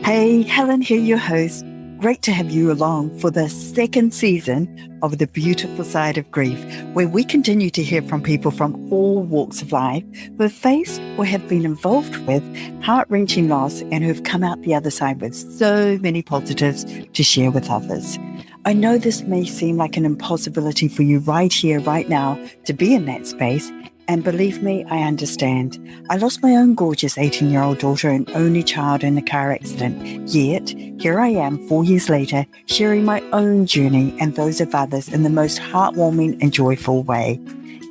Hey, Helen here, your host. Great to have you along for the second season of The Beautiful Side of Grief, where we continue to hear from people from all walks of life who have faced or have been involved with heart-wrenching loss and who have come out the other side with so many positives to share with others. I know this may seem like an impossibility for you right here, right now, to be in that space. And believe me, I understand. I lost my own gorgeous 18-year-old daughter and only child in a car accident. Yet, here I am 4 years later, sharing my own journey and those of others in the most heartwarming and joyful way.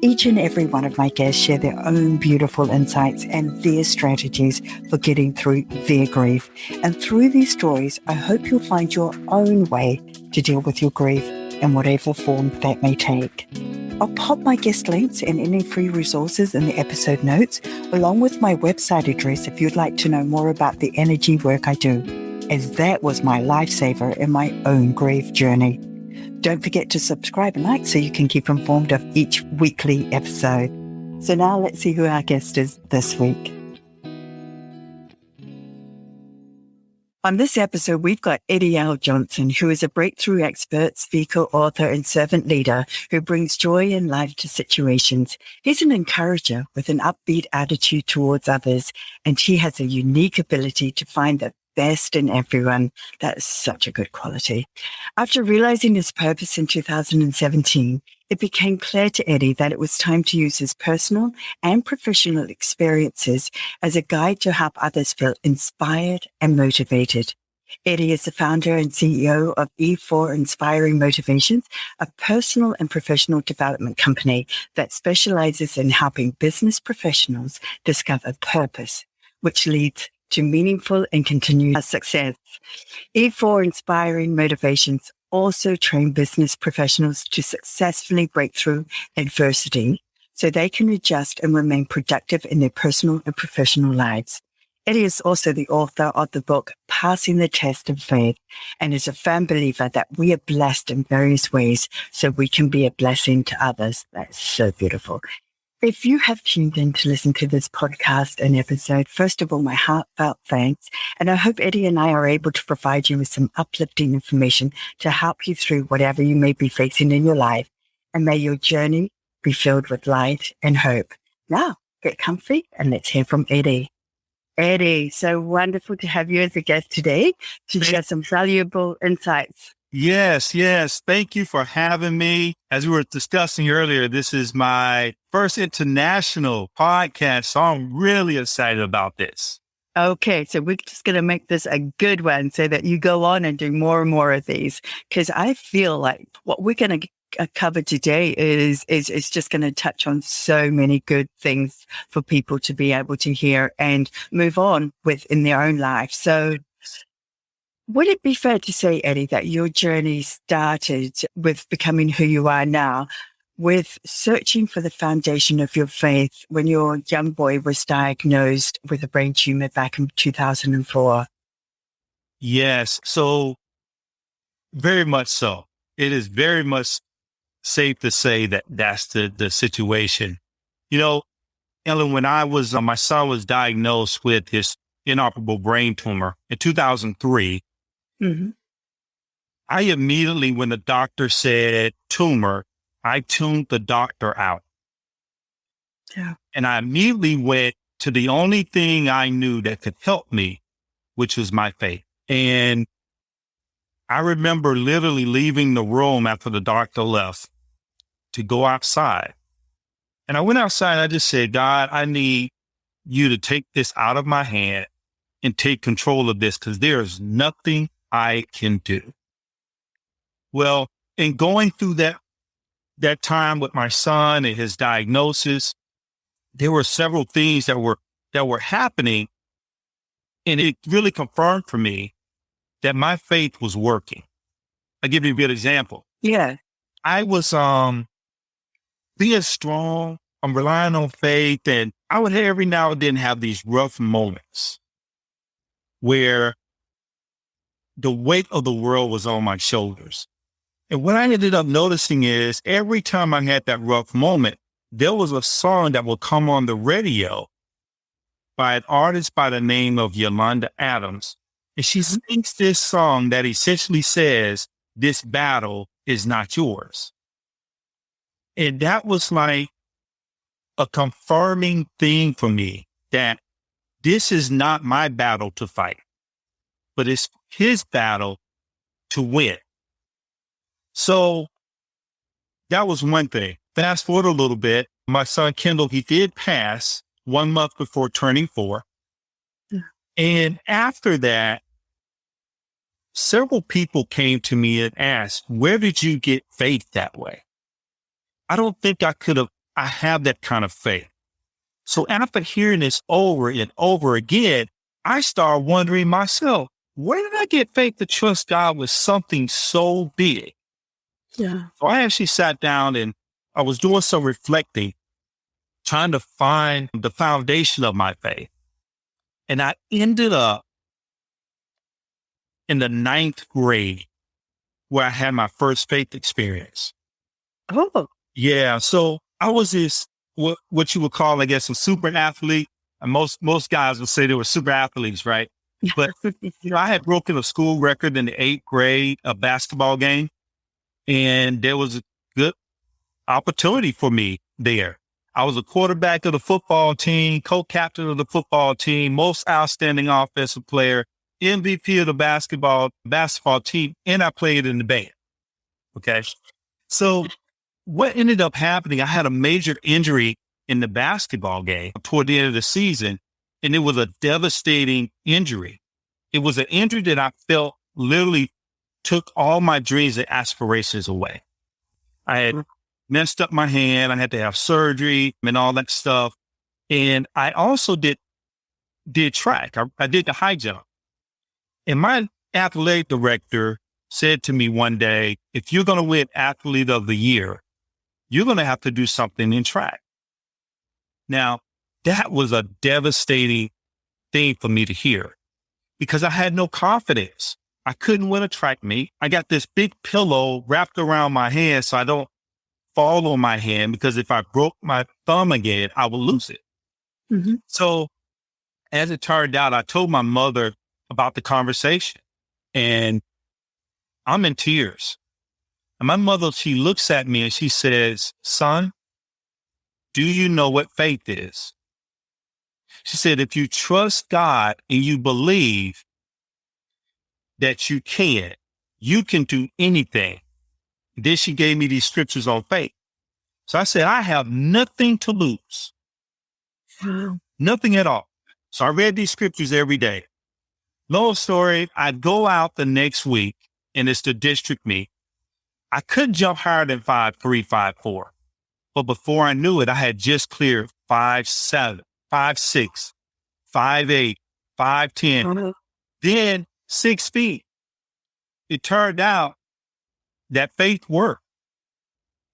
Each and every one of my guests share their own beautiful insights and their strategies for getting through their grief. And through these stories, I hope you'll find your own way to deal with your grief in whatever form that may take. I'll pop my guest links and any free resources in the episode notes, along with my website address if you'd like to know more about the energy work I do, as that was my lifesaver in my own grief journey. Don't forget to subscribe and like so you can keep informed of each weekly episode. So now let's see who our guest is this week. On this episode, we've got Eddie L. Johnson, who is a breakthrough expert, speaker, author, and servant leader who brings joy in life to situations. He's an encourager with an upbeat attitude towards others, and he has a unique ability to find the best in everyone. That is such a good quality. After realizing his purpose in 2017, it became clear to Eddie that it was time to use his personal and professional experiences as a guide to help others feel inspired and motivated. Eddie is the founder and CEO of E4 Inspiring Motivations, a personal and professional development company that specializes in helping business professionals discover purpose, which leads to meaningful and continuous success. E4 Inspiring Motivations also train business professionals to successfully break through adversity so they can adjust and remain productive in their personal and professional lives. Eddie is also the author of the book, Passing the Test of Faith, and is a firm believer that we are blessed in various ways so we can be a blessing to others. That's so beautiful. If you have tuned in to listen to this podcast and episode, first of all, my heartfelt thanks. And I hope Eddie and I are able to provide you with some uplifting information to help you through whatever you may be facing in your life. And may your journey be filled with light and hope. Now, get comfy and let's hear from Eddie. Eddie, so wonderful to have you as a guest today to share some valuable insights. Yes. Thank you for having me. As we were discussing earlier, this is my first international podcast, so I'm really excited about this. Okay, so we're just going to make this a good one so that you go on and do more and more of these, because I feel like what we're going to cover today is just going to touch on so many good things for people to be able to hear and move on with in their own life. So would it be fair to say, Eddie, that your journey started with becoming who you are now, with searching for the foundation of your faith when your young boy was diagnosed with a brain tumor back in 2004? Yes, so very much so. It is very much safe to say that that's the situation. You know, Ellen, when my son was diagnosed with his inoperable brain tumor in 2003, I immediately, when the doctor said tumor, I tuned the doctor out. Yeah. And I immediately went to the only thing I knew that could help me, which was my faith. And I remember literally leaving the room after the doctor left to go outside. And I went outside and I just said, God, I need you to take this out of my hand and take control of this, because there is nothing I can do. Well, in going through that time with my son and his diagnosis, there were several things that were happening, and it really confirmed for me that my faith was working. I'll give you a good example. Yeah. I was being strong. I'm relying on faith, and I would every now and then have these rough moments where the weight of the world was on my shoulders. And what I ended up noticing is every time I had that rough moment, there was a song that would come on the radio by an artist by the name of Yolanda Adams. And she sings this song that essentially says, this battle is not yours. And that was like a confirming thing for me that this is not my battle to fight, but it's his battle to win. So that was one thing. Fast forward a little bit. My son, Kendall, he did pass 1 month before turning 4. And after that, several people came to me and asked, where did you get faith that way? I don't think I have that kind of faith. So after hearing this over and over again, I started wondering myself, where did I get faith to trust God with something so big? Yeah. So I actually sat down and I was doing some reflecting, trying to find the foundation of my faith. And I ended up in the 9th grade where I had my first faith experience. Oh, Yeah. So I was this, what you would call, I guess, a super athlete. And most guys would say they were super athletes, right? But, I had broken a school record in the 8th grade, a basketball game. And there was a good opportunity for me there. I was a quarterback of the football team, co-captain of the football team, most outstanding offensive player, MVP of the basketball team, and I played in the band. Okay. So what ended up happening, I had a major injury in the basketball game toward the end of the season, and it was a devastating injury. It was an injury that I felt literally took all my dreams and aspirations away. I had messed up my hand. I had to have surgery and all that stuff. And I also did track. I did the high jump. And my athletic director said to me one day, if you're going to win athlete of the year, you're going to have to do something in track. Now, that was a devastating thing for me to hear because I had no confidence. I couldn't win a track meet. I got this big pillow wrapped around my hand so I don't fall on my hand, because if I broke my thumb again, I would lose it. Mm-hmm. So as it turned out, I told my mother about the conversation and I'm in tears. And my mother, she looks at me and she says, son, do you know what faith is? She said, if you trust God and you believe that you can do anything. Then she gave me these scriptures on faith. So I said, I have nothing to lose. Nothing at all. So I read these scriptures every day. Long story, I'd go out the next week and it's the district meet. I couldn't jump higher than 5'3", 5'4". But before I knew it, I had just cleared 5'7", 5'6", 5'8", 5'10", then 6 feet. It turned out that faith worked.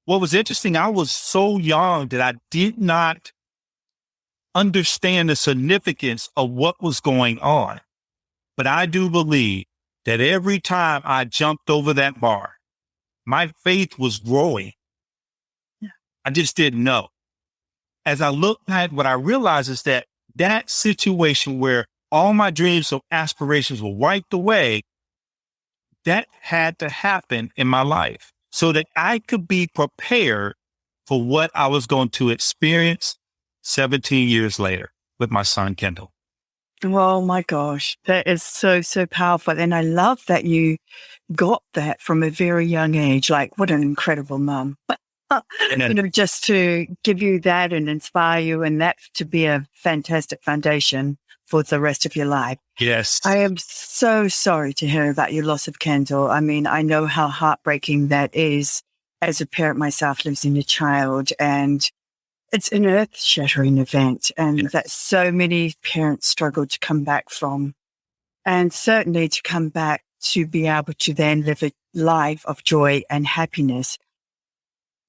What was interesting, I was so young that I did not understand the significance of what was going on. But I do believe that every time I jumped over that bar, my faith was growing. Yeah. I just didn't know. As I look back, what I realized is that situation where all my dreams and aspirations were wiped away, that had to happen in my life so that I could be prepared for what I was going to experience 17 years later with my son, Kendall. Oh my gosh, that is so, so powerful. And I love that you got that from a very young age. Like, what an incredible mum. Just to give you that and inspire you, and that to be a fantastic foundation for the rest of your life. Yes. I am so sorry to hear about your loss of Kendall. I mean, I know how heartbreaking that is as a parent myself, losing a child, and it's an earth-shattering event, and that so many parents struggle to come back from, and certainly to come back to be able to then live a life of joy and happiness.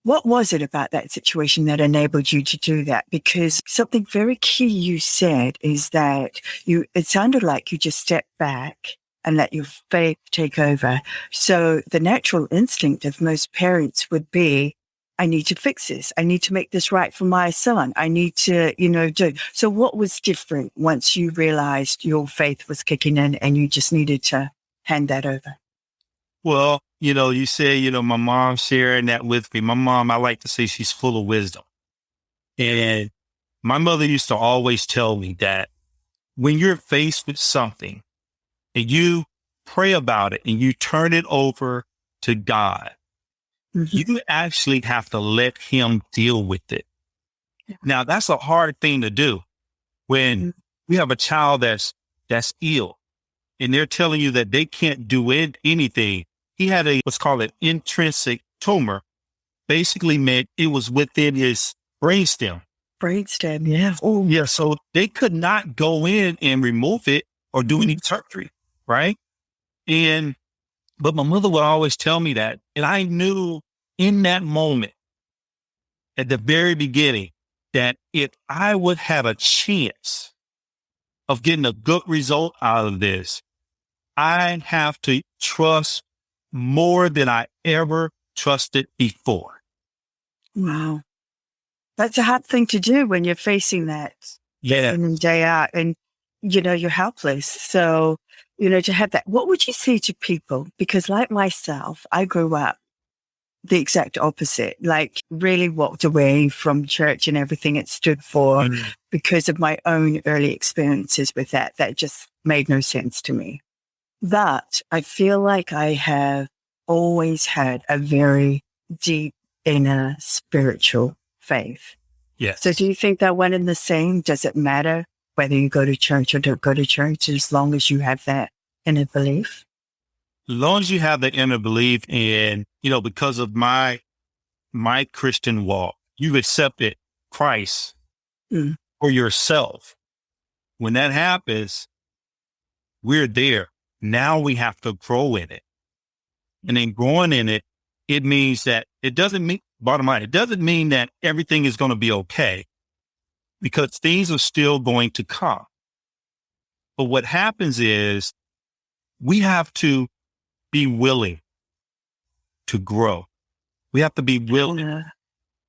What was it about that situation that enabled you to do that? Because something very key you said is that it sounded like you just stepped back and let your faith take over. So the natural instinct of most parents would be, I need to fix this. I need to make this right for my son. I need to, do. So what was different once you realized your faith was kicking in and you just needed to hand that over? Well, you say, my mom sharing that with me. My mom, I like to say she's full of wisdom. And my mother used to always tell me that when you're faced with something and you pray about it and you turn it over to God, you actually have to let him deal with it. Yeah. Now, that's a hard thing to do when we have a child that's ill and they're telling you that they can't do anything. He had what's called an intrinsic tumor. Basically meant it was within his brainstem. Brainstem, yeah. Oh, yeah. So they could not go in and remove it or do any surgery, right? But my mother would always tell me that. And I knew in that moment, at the very beginning, that if I would have a chance of getting a good result out of this, I have to trust more than I ever trusted before. Wow. That's a hard thing to do when you're facing that day in and day out and, you're helpless. So, to have that, what would you say to people? Because like myself, I grew up the exact opposite, like really walked away from church and everything it stood for because of my own early experiences with that. That just made no sense to me. But I feel like I have always had a very deep inner spiritual faith. Yes. So do you think that one and the same? Does it matter whether you go to church or don't go to church as long as you have that inner belief? As long as you have the inner belief and, because of my Christian walk, you've accepted Christ for yourself. When that happens, we're there. Now we have to grow in it. And then growing in it, it means that bottom line, it doesn't mean that everything is going to be okay because things are still going to come. But what happens is we have to be willing to grow. We have to be willing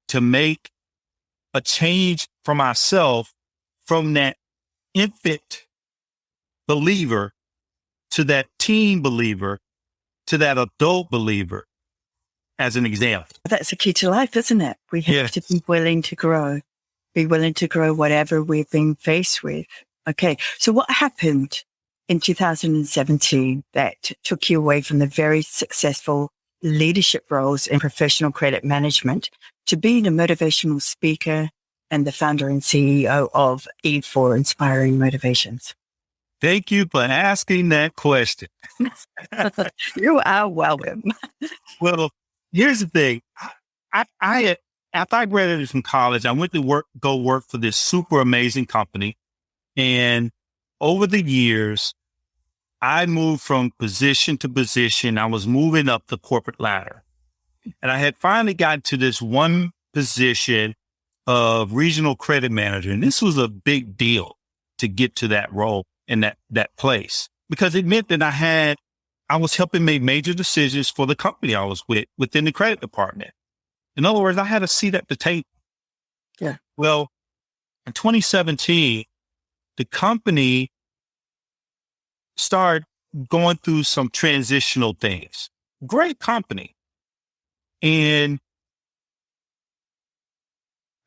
to make a change from ourselves, from that infant believer to that teen believer to that adult believer, as an example. That's the key to life, isn't it? We have to be willing to grow, whatever we've been faced with. Okay. So what happened in 2017 that took you away from the very successful leadership roles in professional credit management to being a motivational speaker and the founder and CEO of E4 Inspiring Motivations? Thank you for asking that question. You are welcome. Well, here's the thing. I after I graduated from college, I went to go work for this super amazing company. And over the years, I moved from position to position. I was moving up the corporate ladder. And I had finally gotten to this one position of regional credit manager. And this was a big deal to get to that role in that place, because it meant that I was helping make major decisions for the company I was with within the credit department. In other words, I had a seat at the table. Yeah. Well, in 2017, the company started going through some transitional things. Great company. And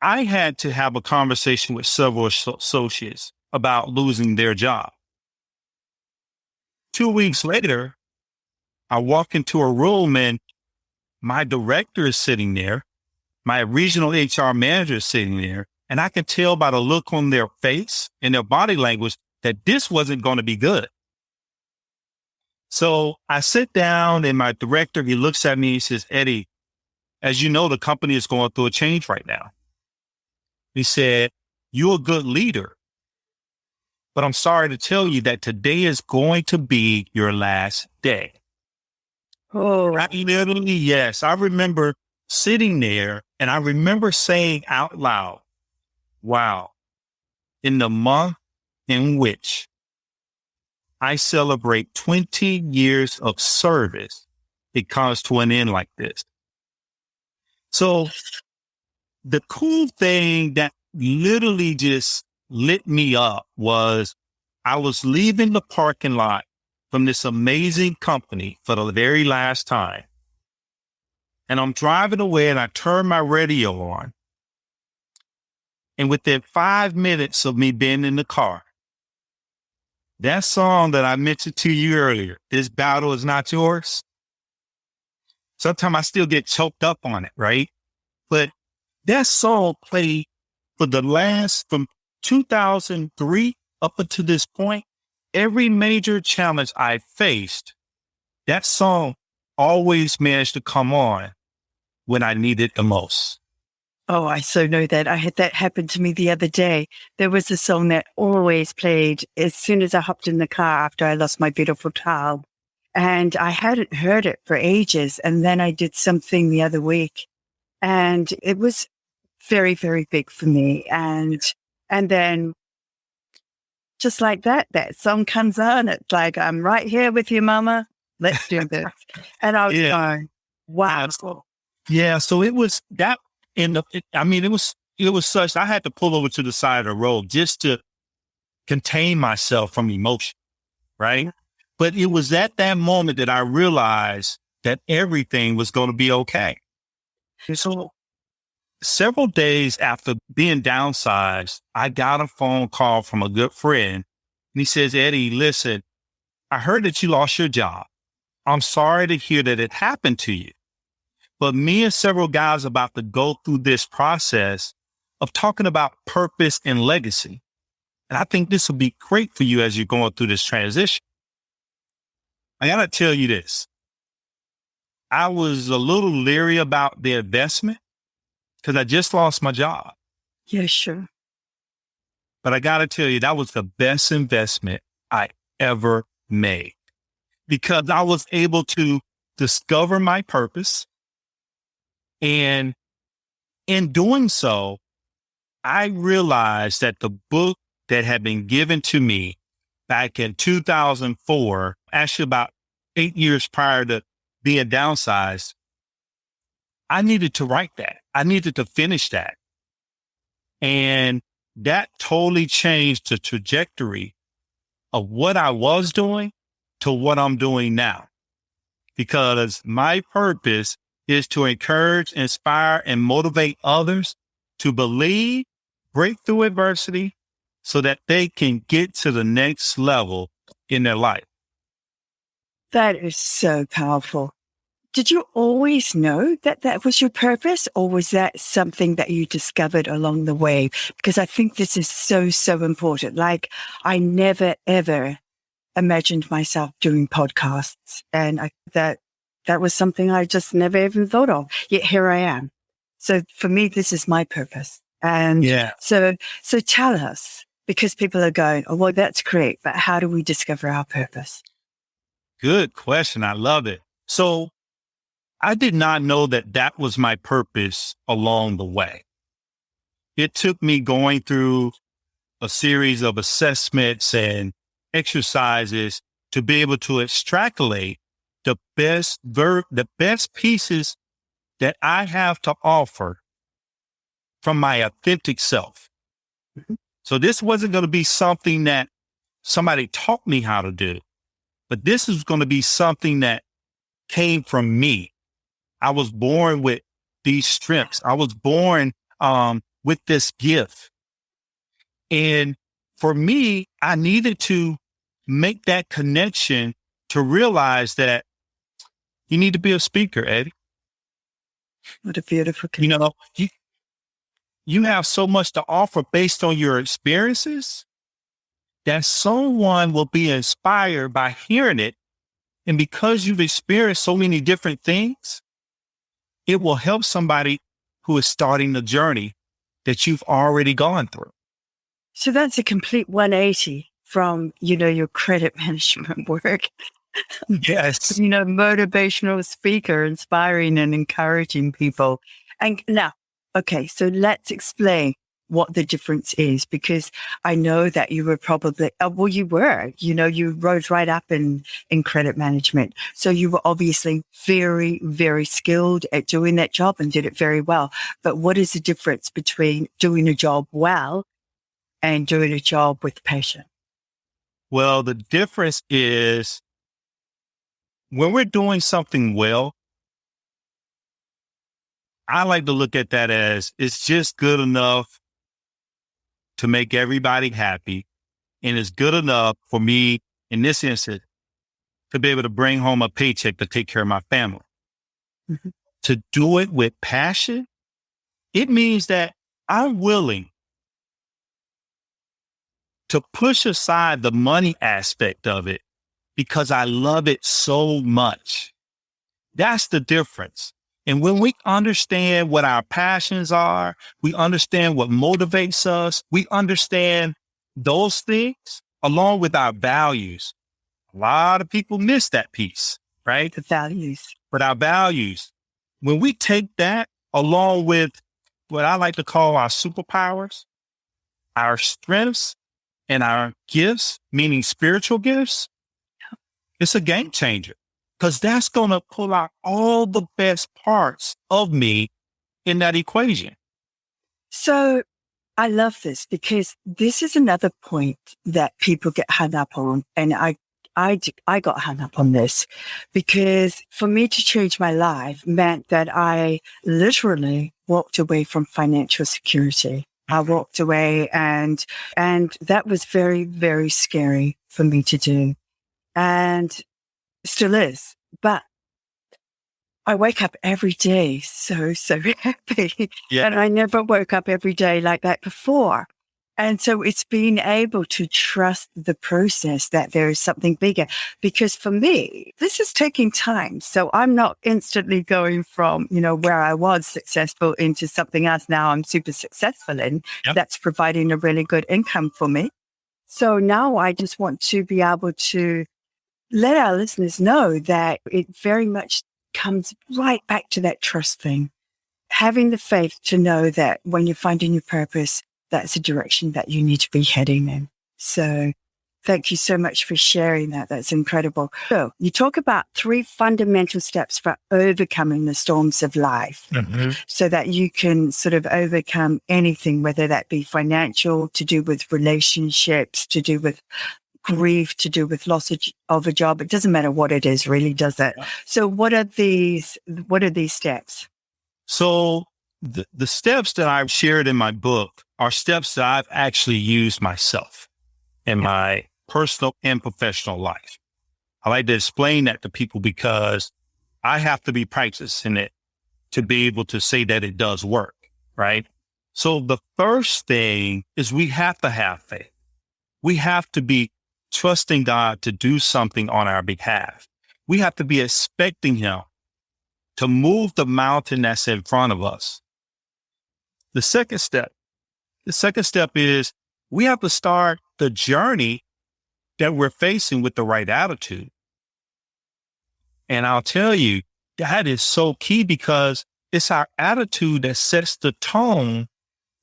I had to have a conversation with several associates about losing their job. 2 weeks later, I walk into a room and my director is sitting there. My regional HR manager is sitting there. And I can tell by the look on their face and their body language that this wasn't going to be good. So I sit down and my director, he looks at me and says, "Eddie, as you know, the company is going through a change right now." He said, "You're a good leader, but I'm sorry to tell you that today is going to be your last day." Oh, Yes. I remember sitting there and I remember saying out loud, wow, in the month in which I celebrate 20 years of service, it comes to an end like this. So the cool thing that literally just lit me up was I was leaving the parking lot from this amazing company for the very last time. And I'm driving away and I turn my radio on. And within 5 minutes of me being in the car, that song that I mentioned to you earlier, This Battle Is Not Yours. Sometimes I still get choked up on it, right? But that song played for the last, from 2003 up until this point, every major challenge I faced, that song always managed to come on when I needed it the most. Oh, I so know that. I had that happen to me the other day. There was a song that always played as soon as I hopped in the car after I lost my beautiful child. And I hadn't heard it for ages. And then I did something the other week and it was very, very big for me. And then just like that, that song comes on. It's like, I'm right here with you, mama. Let's do this. And I was going, wow. Yeah. So it was that. It was such, I had to pull over to the side of the road just to contain myself from emotion, right? But it was at that moment that I realized that everything was going to be okay. So several days after being downsized, I got a phone call from a good friend. And he says, Eddie, listen, I heard that you lost your job. I'm sorry to hear that it happened to you. But me and several guys about to go through this process of talking about purpose and legacy. And I think this will be great for you as you're going through this transition. I got to tell you this. I was a little leery about the investment because I just lost my job. Yeah, sure. But I got to tell you, that was the best investment I ever made because I was able to discover my purpose. And in doing so, I realized that the book that had been given to me back in 2004, actually about 8 years prior to being downsized, I needed to write that. I needed to finish that. And that totally changed the trajectory of what I was doing to what I'm doing now. Because my purpose is to encourage, inspire, and motivate others to believe, break through adversity so that they can get to the next level in their life. That is so powerful. Did you always know that that was your purpose, or was that something that you discovered along the way? Because I think this is so, so important. Like, I never, ever imagined myself doing podcasts, and that was something I just never even thought of. Yet here I am. So for me, this is my purpose. And so tell us, because people are going, oh, well, that's great, but how do we discover our purpose? Good question. I love it. So I did not know that that was my purpose along the way. It took me going through a series of assessments and exercises to be able to extrapolate the best pieces that I have to offer from my authentic self. Mm-hmm. So this wasn't going to be something that somebody taught me how to do, but this is going to be something that came from me. I was born with these strengths. I was born with this gift. And for me, I needed to make that connection to realize that you need to be a speaker, Eddie. What a beautiful connection. You know, you have so much to offer based on your experiences that someone will be inspired by hearing it. And because you've experienced so many different things, it will help somebody who is starting the journey that you've already gone through. So that's a complete 180 from, your credit management work. Yes. Motivational speaker, inspiring and encouraging people. And now, okay, so let's explain what the difference is, because I know that you were probably, you rose right up in credit management. So you were obviously very, very skilled at doing that job and did it very well. But what is the difference between doing a job well and doing a job with passion? Well, the difference is when we're doing something well, I like to look at that as it's just good enough to make everybody happy. And it's good enough for me, in this instance, to be able to bring home a paycheck to take care of my family. Mm-hmm. To do it with passion, it means that I'm willing to push aside the money aspect of it because I love it so much. That's the difference. And when we understand what our passions are, we understand what motivates us, we understand those things along with our values. A lot of people miss that piece, right? The values. But our values, when we take that along with what I like to call our superpowers, our strengths and our gifts, meaning spiritual gifts, it's a game changer because that's going to pull out all the best parts of me in that equation. So I love this because this is another point that people get hung up on. And I got hung up on this because for me to change my life meant that I literally walked away from financial security. I walked away and that was very, very scary for me to do, and still is. But I wake up every day so happy. Yeah. And I never woke up every day like that before. And so it's being able to trust the process that there is something bigger, because for me, this is taking time. So I'm not instantly going from, where I was successful into something else now I'm super successful in. Yep. That's providing a really good income for me. So now I just want to be able to let our listeners know that it very much comes right back to that trust thing. Having the faith to know that when you're finding your purpose, that's the direction that you need to be heading in. So thank you so much for sharing that. That's incredible. So you talk about 3 fundamental steps for overcoming the storms of life, so that you can sort of overcome anything, whether that be financial, to do with relationships, to do with grief, to do with loss of a job. It doesn't matter what it is, really, does it? So what are these steps? So the steps that I've shared in my book are steps that I've actually used myself in my personal and professional life. I like to explain that to people because I have to be practicing it to be able to say that it does work, right? So the first thing is we have to have faith. We have to be trusting God to do something on our behalf. We have to be expecting Him to move the mountain that's in front of us. The second step is we have to start the journey that we're facing with the right attitude. And I'll tell you, that is so key because it's our attitude that sets the tone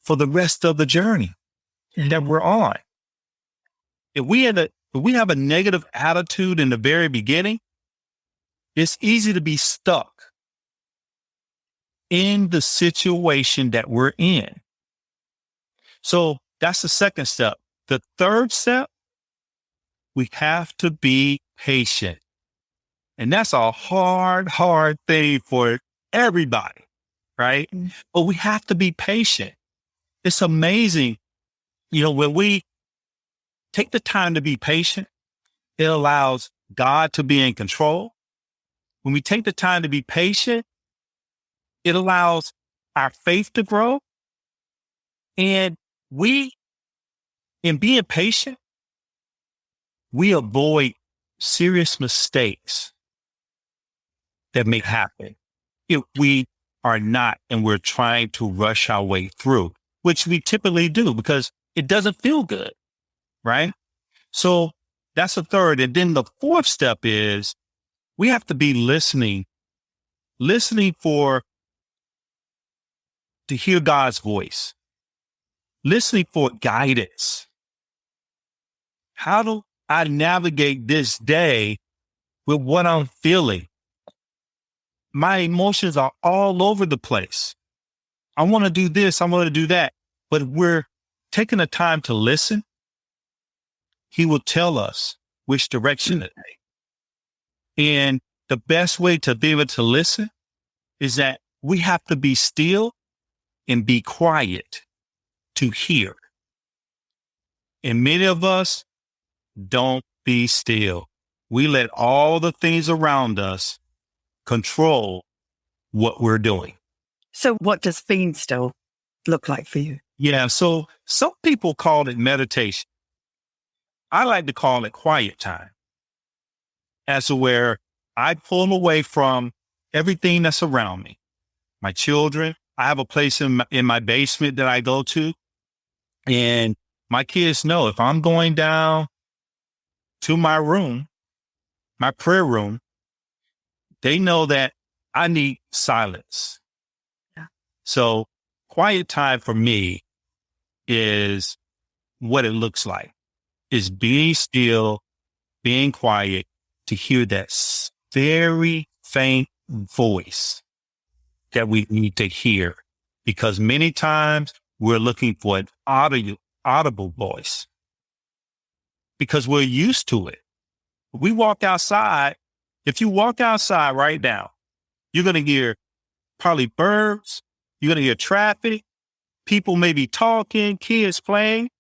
for the rest of the journey that we're on. If we have a negative attitude in the very beginning, it's easy to be stuck in the situation that we're in. So that's the second step. The third step, we have to be patient. And that's a hard thing for everybody, right? But we have to be patient. It's amazing. When we take the time to be patient, it allows God to be in control. When we take the time to be patient, it allows our faith to grow. And in being patient, we avoid serious mistakes that may happen if we are not and we're trying to rush our way through, which we typically do because it doesn't feel good, right? So that's the third. And then the fourth step is we have to be listening to hear God's voice. listening for guidance. How do I navigate this day with what I'm feeling? My emotions are all over the place. I want to do this, I want to do that. But we're taking the time to listen. He will tell us which direction to take. And the best way to be able to listen is that we have to be still and be quiet to hear. And many of us don't be still. We let all the things around us control what we're doing. So what does being still look like for you? Yeah, so some people call it meditation. I like to call it quiet time, as to where I pull away from everything that's around me. My children, I have a place in my basement that I go to, and my kids know if I'm going down to my room, my prayer room, they know that I need silence. Yeah. So quiet time for me is what it looks like, is being still, being quiet to hear that very faint voice that we need to hear. Because many times we're looking for an audible voice because we're used to it. We walk outside. If you walk outside right now, you're going to hear probably birds. You're going to hear traffic. People may be talking, kids playing.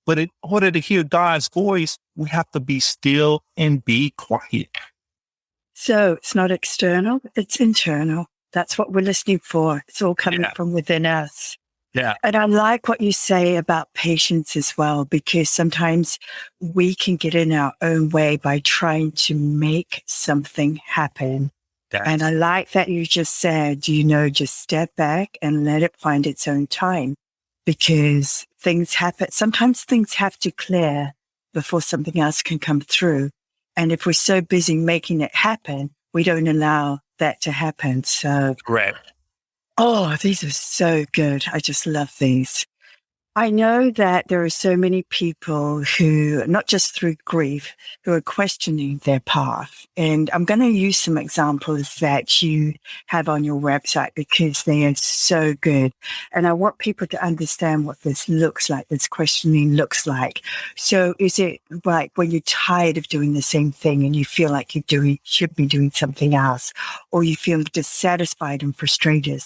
But in order to hear God's voice, we have to be still and be quiet. So it's not external, it's internal. That's what we're listening for. It's all coming from within us. Yeah. And I like what you say about patience as well, because sometimes we can get in our own way by trying to make something happen. And I like that you just said, just step back and let it find its own time, because things happen. Sometimes things have to clear before something else can come through. And if we're so busy making it happen, we don't allow that to happen. So, Correct. Oh, these are so good. I just love these. I know that there are so many people who, not just through grief, who are questioning their path. And I'm going to use some examples that you have on your website because they are so good. And I want people to understand what this looks like, this questioning looks like. So is it like when you're tired of doing the same thing and you feel like should be doing something else, or you feel dissatisfied and frustrated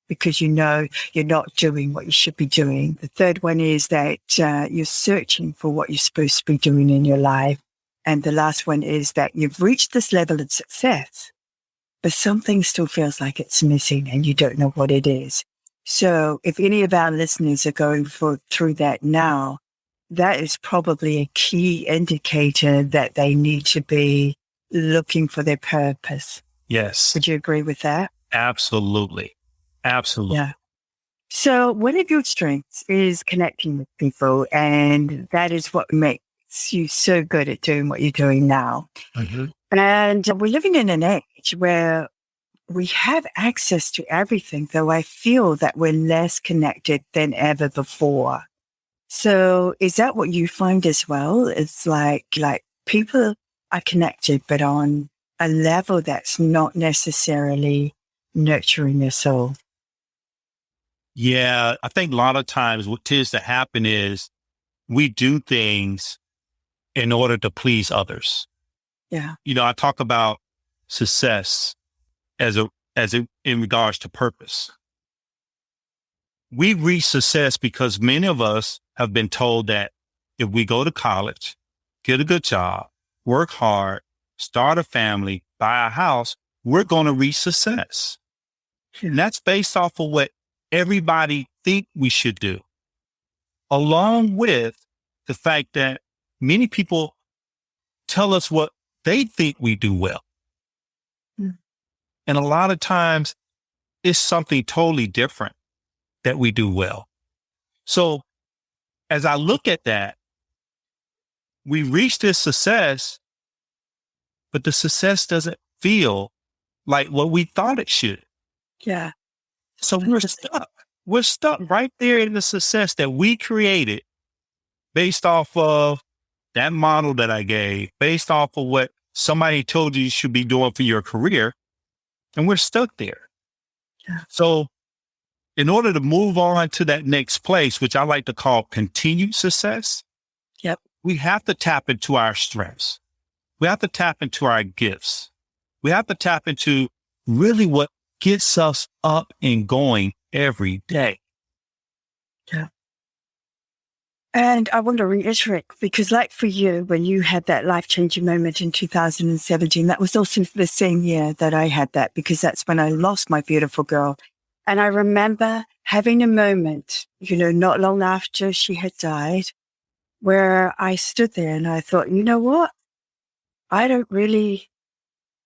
because you're not doing what you should be doing? The third one is that you're searching for what you're supposed to be doing in your life. And the last one is that you've reached this level of success, but something still feels like it's missing and you don't know what it is. So if any of our listeners are going through that now, that is probably a key indicator that they need to be looking for their purpose. Yes. Would you agree with that? Absolutely. Absolutely. Yeah. So one of your strengths is connecting with people, and that is what makes you so good at doing what you're doing now. Mm-hmm. And we're living in an age where we have access to everything, though I feel that we're less connected than ever before. So is that what you find as well? It's like people are connected, but on a level that's not necessarily nurturing their soul. Yeah, I think a lot of times what tends to happen is we do things in order to please others. Yeah. I talk about success as in regards to purpose. We reach success because many of us have been told that if we go to college, get a good job, work hard, start a family, buy a house, we're going to reach success. And that's based off of what everybody think we should do, along with the fact that many people tell us what they think we do well. Mm. And a lot of times it's something totally different that we do well. So as I look at that, we reach this success, but the success doesn't feel like what we thought it should. Yeah. So we're stuck. we're stuck right there in the success that we created based off of that model that I gave, based off of what somebody told you should be doing for your career. And we're stuck there. Yeah. So in order to move on to that next place, which I like to call continued success, Yep. we have to tap into our strengths. We have to tap into our gifts. We have to tap into really what gets us up and going every day. Yeah. And I want to reiterate, because like for you, when you had that life-changing moment in 2017, that was also the same year that I had that, because that's when I lost my beautiful girl. And I remember having a moment, not long after she had died, where I stood there and I thought, you know what?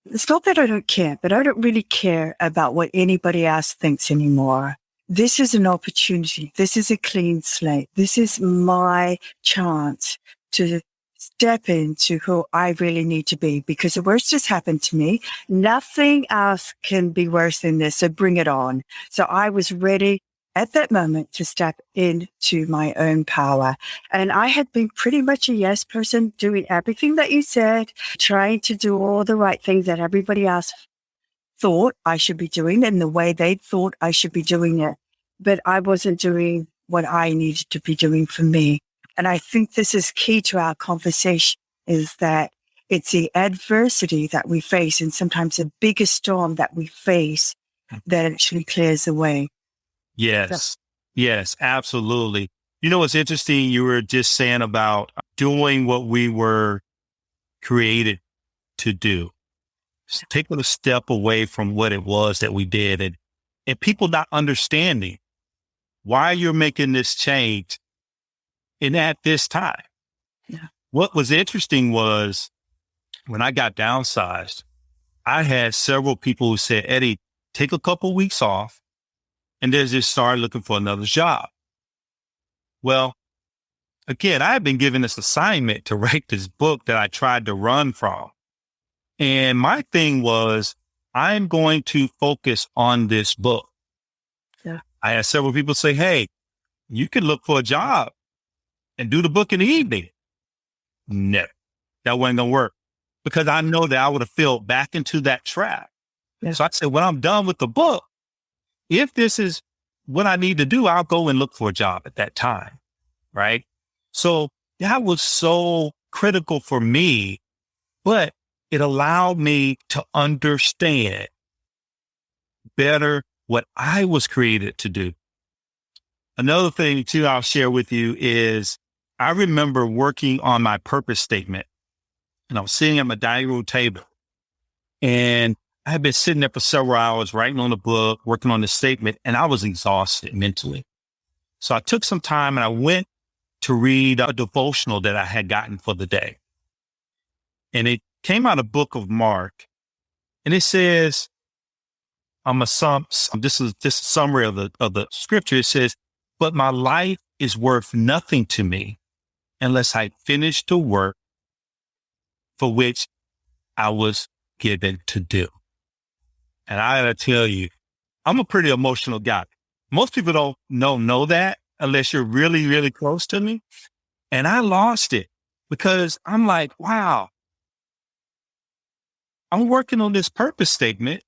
It's not that I don't care, but I don't really care about what anybody else thinks anymore. This is an opportunity. This is a clean slate. This is my chance to step into who I really need to be, because the worst has happened to me. Nothing else can be worse than this. So bring it on. So I was ready at that moment to step into my own power. And I had been pretty much a yes person, doing everything that you said, trying to do all the right things that everybody else thought I should be doing in the way they thought I should be doing it. But I wasn't doing what I needed to be doing for me. And I think this is key to our conversation, is that it's the adversity that we face, and sometimes the biggest storm that we face, that actually clears the way. Yes. Yes, absolutely. It's interesting. You were just saying about doing what we were created to do. Taking a step away from what it was that we did, and people not understanding why you're making this change and at this time. Yeah. What was interesting was when I got downsized, I had several people who said, Eddie, take a couple weeks off and then just start looking for another job. Well, again, I had been given this assignment to write this book that I tried to run from. And my thing was, I'm going to focus on this book. Yeah. I had several people say, hey, you can look for a job and do the book in the evening. No, that wasn't going to work, because I know that I would have fell back into that trap. Yeah. So I said, when I'm done with the book, if this is what I need to do, I'll go and look for a job at that time. Right. So that was so critical for me, but it allowed me to understand better what I was created to do. Another thing too, I'll share with you is I remember working on my purpose statement, and I was sitting at my dining room table, and I had been sitting there for several hours writing on the book, working on the statement, and I was exhausted mentally. So I took some time and I went to read a devotional that I had gotten for the day. And it came out of the book of Mark, and it says, this is a summary of the scripture. It says, but my life is worth nothing to me unless I finish the work for which I was given to do. And I gotta tell you, I'm a pretty emotional guy. Most people don't know that unless you're really, really close to me. And I lost it because I'm like, wow, I'm working on this purpose statement,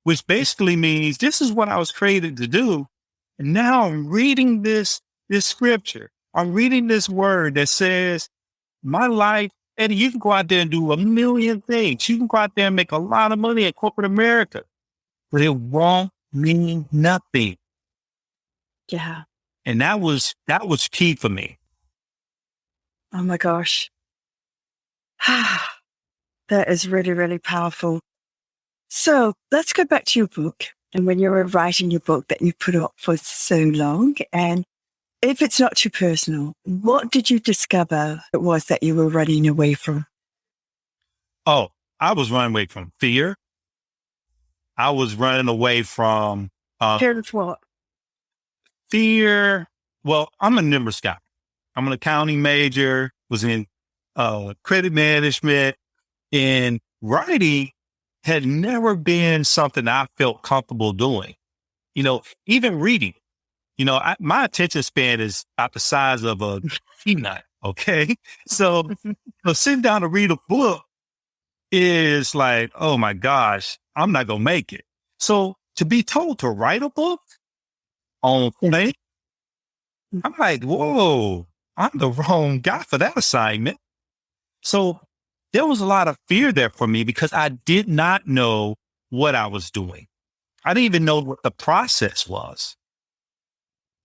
which basically means this is what I was created to do. And now I'm reading this scripture. I'm reading this word that says my life, Eddie, you can go out there and do a million things. You can go out there and make a lot of money in corporate America, but it won't mean nothing. Yeah. And that was key for me. Oh my gosh. That is really, really powerful. So let's go back to your book, and when you were writing your book that you put up for so long. And if it's not too personal, what did you discover it was that you were running away from? Oh, I was running away from fear. I was running away from Fear of what? fear. Well, I'm a numbers guy. I'm an accounting major, was in credit management, and writing had never been something I felt comfortable doing. Even reading. my attention span is about the size of a peanut. Okay. So, sitting down to read a book is like, oh my gosh, I'm not going to make it. So to be told to write a book on play, I'm like, whoa, I'm the wrong guy for that assignment. So there was a lot of fear there for me because I did not know what I was doing. I didn't even know what the process was.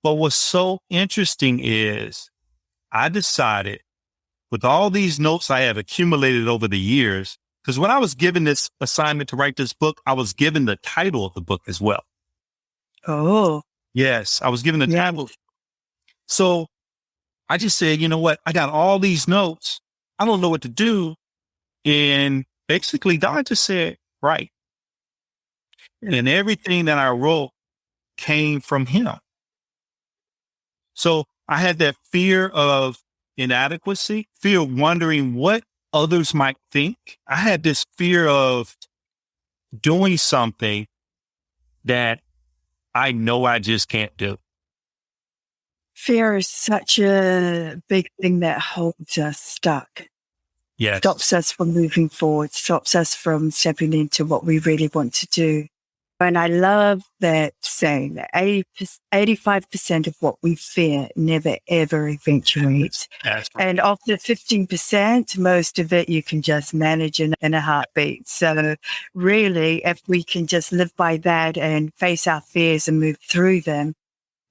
But what's so interesting is I decided with all these notes I have accumulated over the years, because when I was given this assignment to write this book, I was given the title of the book as well. Oh, Yes, I was given the title. So I just said, you know what? I got all these notes. I don't know what to do. And basically, God just said, right. And everything that I wrote came from him. So I had that fear of inadequacy, fear of wondering what others might think. I had this fear of doing something that I know I just can't do. Fear is such a big thing that holds us stuck. Yes. Stops us from moving forward, stops us from stepping into what we really want to do. And I love that saying that 85% of what we fear never, ever eventuates. Right. And of the 15%, most of it you can just manage in a heartbeat. So really, if we can just live by that and face our fears and move through them,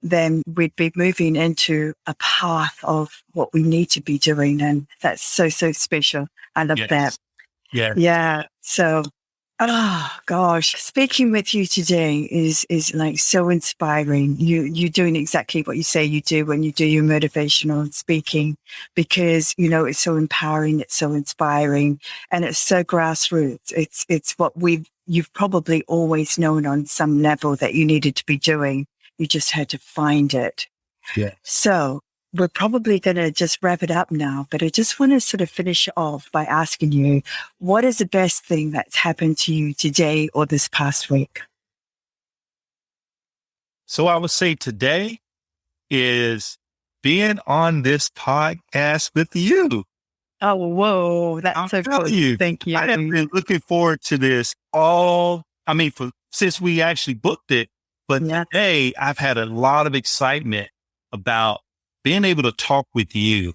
then we'd be moving into a path of what we need to be doing. And that's so, so special. I love that. Yeah. Yeah. So, oh gosh, speaking with you today is like so inspiring. You're doing exactly what you say you do when you do your motivational speaking, because, it's so empowering. It's so inspiring, and it's so grassroots. It's what you've probably always known on some level that you needed to be doing. You just had to find it. Yeah. So we're probably going to just wrap it up now, but I just want to sort of finish off by asking you, what is the best thing that's happened to you today or this past week? So I would say today is being on this podcast with you. Oh, whoa. That's so cool. Thank you. I have been looking forward to this since we actually booked it. But today I've had a lot of excitement about being able to talk with you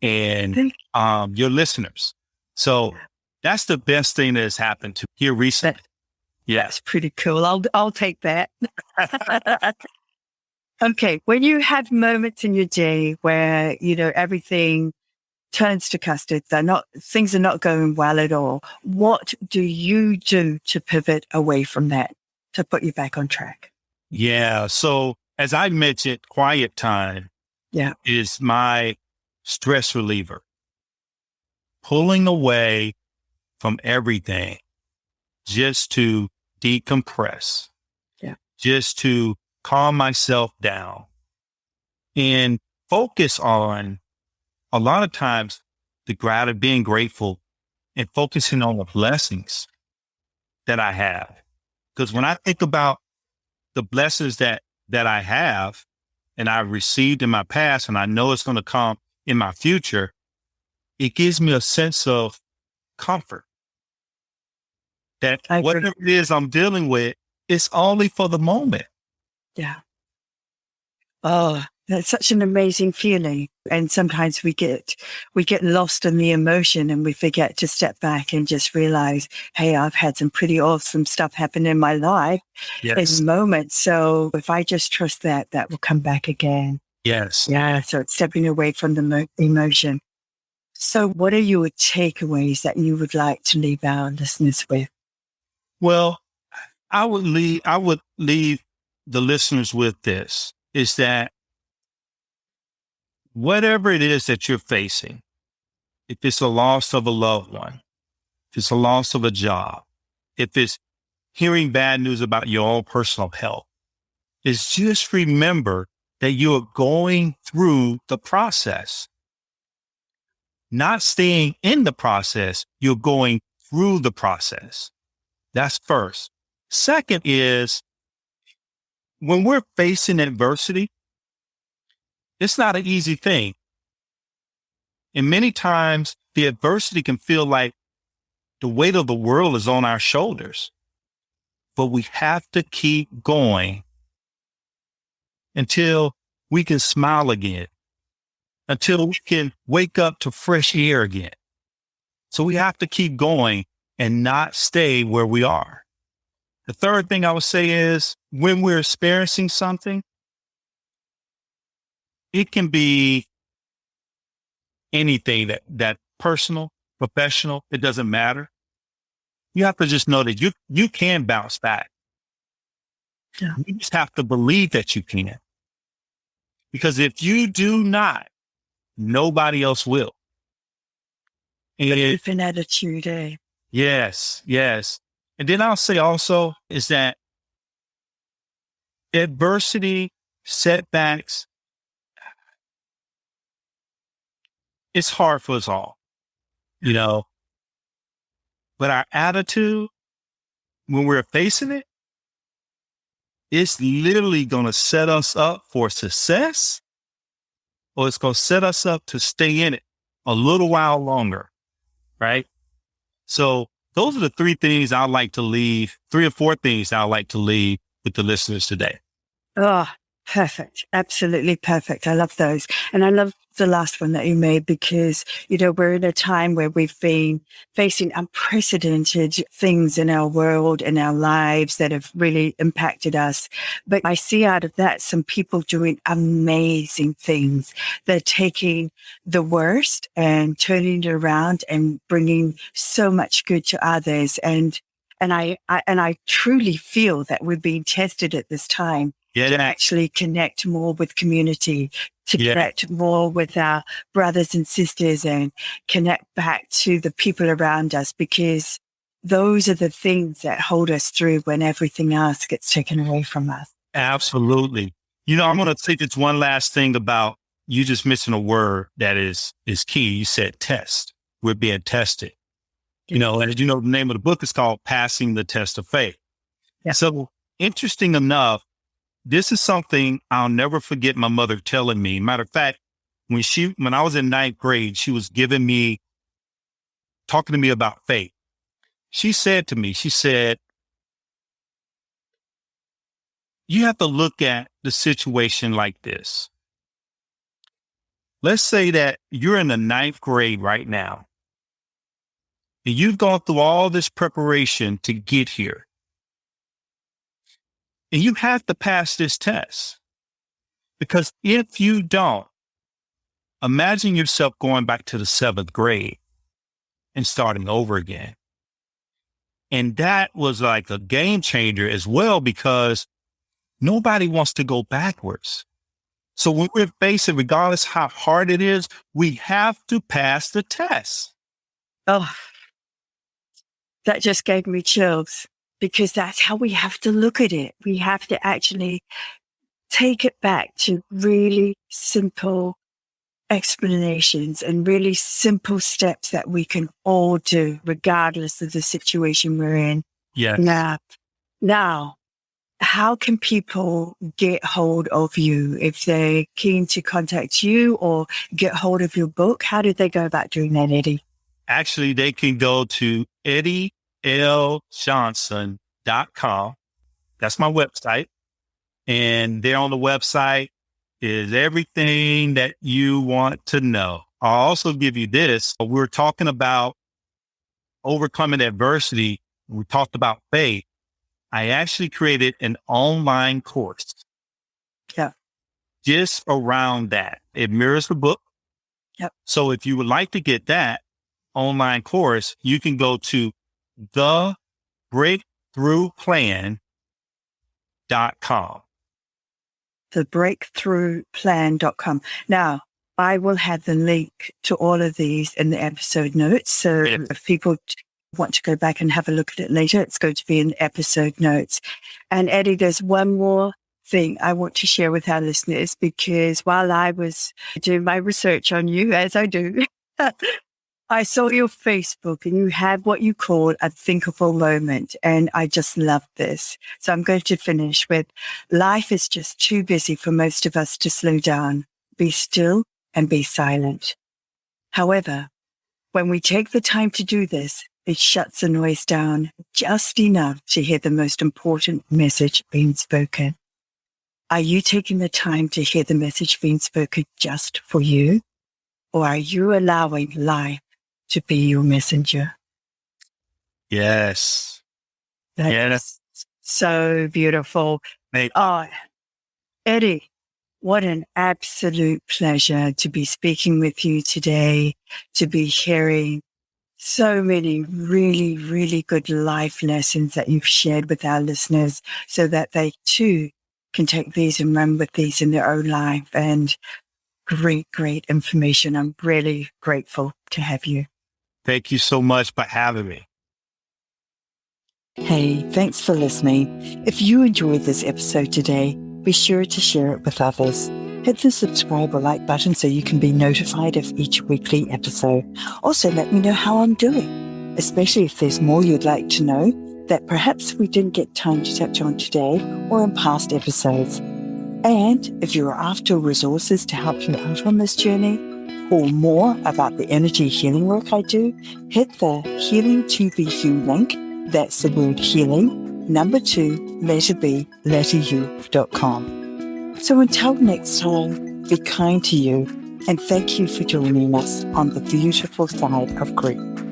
and your listeners. So that's the best thing that has happened to here recently. That's pretty cool. I'll take that. Okay. When you have moments in your day where, everything turns to custard, things are not going well at all, what do you do to pivot away from that, to put you back on track? Yeah. So as I mentioned, quiet time is my stress reliever. Pulling away from everything just to decompress. Yeah. Just to calm myself down and focus on a lot of times being grateful and focusing on the blessings that I have. Because when I think about the blessings that I have and I've received in my past, and I know it's going to come in my future, it gives me a sense of comfort that whatever it is I'm dealing with, it's only for the moment. Yeah. Oh, that's such an amazing feeling. And sometimes we get lost in the emotion and we forget to step back and just realize, hey, I've had some pretty awesome stuff happen in my life in moments. So if I just trust that will come back again. Yes. Yeah. So it's stepping away from the emotion. So what are your takeaways that you would like to leave our listeners with? Well, I would leave the listeners with this, is that whatever it is that you're facing, if it's a loss of a loved one, if it's a loss of a job, if it's hearing bad news about your own personal health, is just remember that you're going through the process. Not staying in the process, you're going through the process. That's first. Second is, when we're facing adversity, It's not an easy thing. And many times the adversity can feel like the weight of the world is on our shoulders, but we have to keep going until we can smile again, until we can wake up to fresh air again. So we have to keep going and not stay where we are. The third thing I would say is when we're experiencing something, it can be anything that personal, professional, it doesn't matter. You have to just know that you can bounce back. Yeah. You just have to believe that you can. Because if you do not, nobody else will. And Different attitude, eh? yes. And then I'll say also is that adversity, setbacks, it's hard for us all, but our attitude when we're facing it, it's literally going to set us up for success, or it's going to set us up to stay in it a little while longer. Right. So those are the three or four things I'd like to leave with the listeners today. Oh, perfect. Absolutely perfect. I love those. And I love the last one that you made because, we're in a time where we've been facing unprecedented things in our world and our lives that have really impacted us. But I see out of that some people doing amazing things. They're taking the worst and turning it around and bringing so much good to others. And I truly feel that we're being tested at this time to actually connect more with community, to connect more with our brothers and sisters and connect back to the people around us, because those are the things that hold us through when everything else gets taken away from us. Absolutely. I'm going to say this one last thing about you just missing a word that is key. You said test. We're being tested. And as you know, the name of the book is called Passing the Test of Faith. Yeah. So interesting enough, this is something I'll never forget my mother telling me. Matter of fact, when I was in ninth grade, she was talking to me about faith. She said to me, you have to look at the situation like this. Let's say that you're in the ninth grade right now, and you've gone through all this preparation to get here. And you have to pass this test, because if you don't, imagine yourself going back to the seventh grade and starting over again. And that was like a game changer as well, because nobody wants to go backwards. So when we're facing, regardless how hard it is, we have to pass the test. Oh, that just gave me chills, because that's how we have to look at it. We have to actually take it back to really simple explanations and really simple steps that we can all do, regardless of the situation we're in. Yes. Now, how can people get hold of you if they're keen to contact you or get hold of your book? How do they go about doing that, Eddie? Actually, they can go to EddieLJohnson.com. That's my website. And there on the website is everything that you want to know. I'll also give you this. We're talking about overcoming adversity. We talked about faith. I actually created an online course. Yeah. Just around that. It mirrors the book. Yep. So if you would like to get that online course, you can go to thebreakthroughplan.com. Thebreakthroughplan.com. Now, I will have the link to all of these in the episode notes. So if people want to go back and have a look at it later, it's going to be in the episode notes. And Eddie, there's one more thing I want to share with our listeners, because while I was doing my research on you, as I do, I saw your Facebook and you have what you call a thinkable moment. And I just love this. So I'm going to finish with, life is just too busy for most of us to slow down. be still, and be silent. However, when we take the time to do this, it shuts the noise down just enough to hear the most important message being spoken. Are you taking the time to hear the message being spoken just for you? Or are you allowing life to be your messenger? Yes. That's so beautiful. Maybe. Oh, Eddie, what an absolute pleasure to be speaking with you today, to be hearing so many really, really good life lessons that you've shared with our listeners so that they too can take these and run with these in their own life. And great, great information. I'm really grateful to have you. Thank you so much for having me. Hey, thanks for listening. If you enjoyed this episode today, be sure to share it with others. Hit the subscribe or like button so you can be notified of each weekly episode. Also, let me know how I'm doing, especially if there's more you'd like to know that perhaps we didn't get time to touch on today or in past episodes. And if you're after resources to help you out on this journey or more about the energy healing work I do, hit the Healing to Be You link. That's the word healing, number 2, letter B, letter U.com. So until next time, be kind to you and thank you for joining us on the beautiful side of grief.